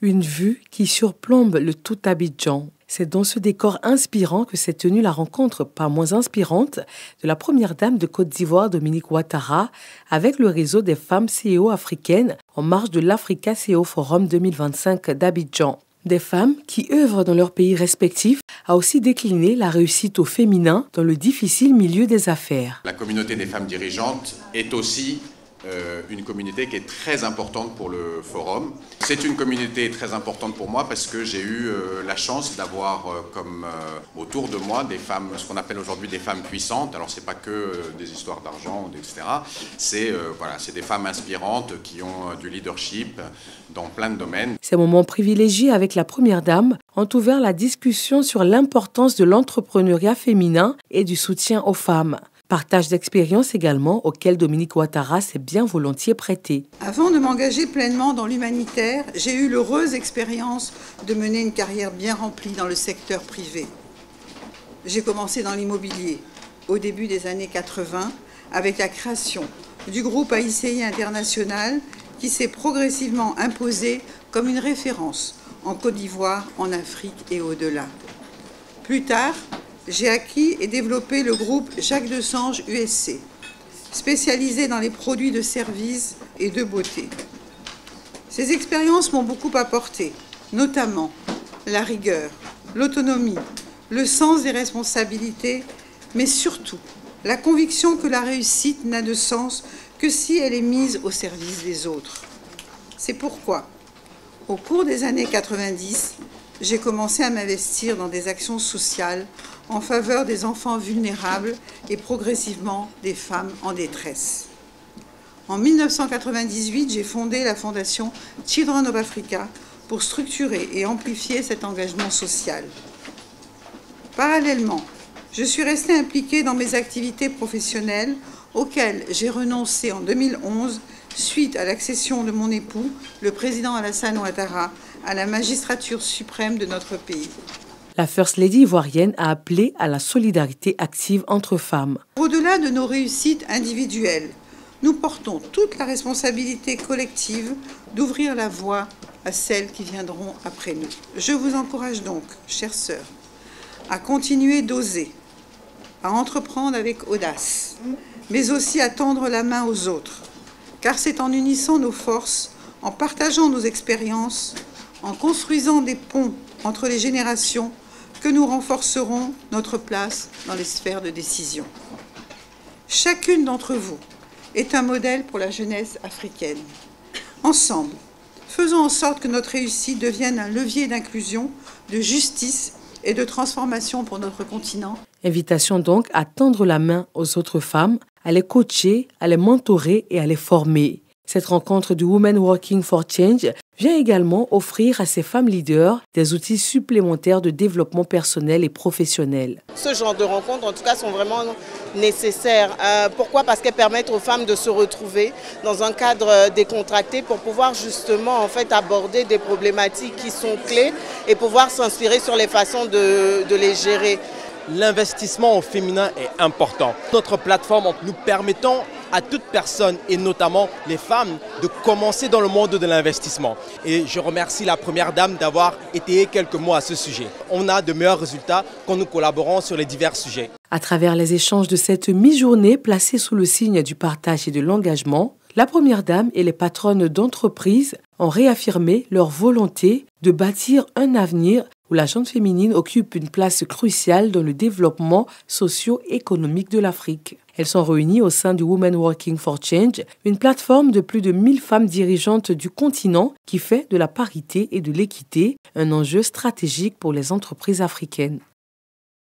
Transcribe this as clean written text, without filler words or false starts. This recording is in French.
Une vue qui surplombe le tout Abidjan. C'est dans ce décor inspirant que s'est tenue la rencontre, pas moins inspirante, de la première dame de Côte d'Ivoire, Dominique Ouattara, avec le réseau des femmes CEO africaines en marge de l'Africa CEO Forum 2025 d'Abidjan. Des femmes qui œuvrent dans leurs pays respectifs a aussi décliné la réussite au féminin dans le difficile milieu des affaires. La communauté des femmes dirigeantes est aussi une communauté qui est très importante pour le forum. C'est une communauté très importante pour moi parce que j'ai eu la chance d'avoir autour de moi des femmes, ce qu'on appelle aujourd'hui des femmes puissantes. Alors c'est pas que des histoires d'argent, etc. C'est des femmes inspirantes qui ont du leadership dans plein de domaines. Ces moments privilégiés avec la première dame ont ouvert la discussion sur l'importance de l'entrepreneuriat féminin et du soutien aux femmes. Partage d'expériences également auquel Dominique Ouattara s'est bien volontiers prêté. Avant de m'engager pleinement dans l'humanitaire, j'ai eu l'heureuse expérience de mener une carrière bien remplie dans le secteur privé. J'ai commencé dans l'immobilier au début des années 80 avec la création du groupe AICI International qui s'est progressivement imposé comme une référence en Côte d'Ivoire, en Afrique et au-delà. Plus tard, j'ai acquis et développé le groupe Jacques Desange USC, spécialisé dans les produits de services et de beauté. Ces expériences m'ont beaucoup apporté, notamment la rigueur, l'autonomie, le sens des responsabilités, mais surtout la conviction que la réussite n'a de sens que si elle est mise au service des autres. C'est pourquoi, au cours des années 90, j'ai commencé à m'investir dans des actions sociales en faveur des enfants vulnérables et progressivement des femmes en détresse. En 1998, j'ai fondé la fondation Children of Africa pour structurer et amplifier cet engagement social. Parallèlement, je suis restée impliquée dans mes activités professionnelles auxquelles j'ai renoncé en 2011 suite à l'accession de mon époux, le président Alassane Ouattara, à la magistrature suprême de notre pays. La First Lady ivoirienne a appelé à la solidarité active entre femmes. Au-delà de nos réussites individuelles, nous portons toute la responsabilité collective d'ouvrir la voie à celles qui viendront après nous. Je vous encourage donc, chères sœurs, à continuer d'oser, à entreprendre avec audace, mais aussi à tendre la main aux autres, car c'est en unissant nos forces, en partageant nos expériences, en construisant des ponts entre les générations que nous renforcerons notre place dans les sphères de décision. Chacune d'entre vous est un modèle pour la jeunesse africaine. Ensemble, faisons en sorte que notre réussite devienne un levier d'inclusion, de justice et de transformation pour notre continent. Invitation donc à tendre la main aux autres femmes, à les coacher, à les mentorer et à les former. Cette rencontre du Women Working for Change vient également offrir à ces femmes leaders des outils supplémentaires de développement personnel et professionnel. Ce genre de rencontres, en tout cas, sont vraiment nécessaires. Pourquoi ? Parce qu'elles permettent aux femmes de se retrouver dans un cadre décontracté pour pouvoir justement aborder des problématiques qui sont clés et pouvoir s'inspirer sur les façons de les gérer. L'investissement au féminin est important. Notre plateforme, nous permettons à toute personne, et notamment les femmes, de commencer dans le monde de l'investissement. Et je remercie la première dame d'avoir étayé quelques mots à ce sujet. On a de meilleurs résultats quand nous collaborons sur les divers sujets. À travers les échanges de cette mi-journée placée sous le signe du partage et de l'engagement, la première dame et les patronnes d'entreprises ont réaffirmé leur volonté de bâtir un avenir où la gente féminine occupe une place cruciale dans le développement socio-économique de l'Afrique. Elles sont réunies au sein du Women Working for Change, une plateforme de plus de 1000 femmes dirigeantes du continent qui fait de la parité et de l'équité un enjeu stratégique pour les entreprises africaines.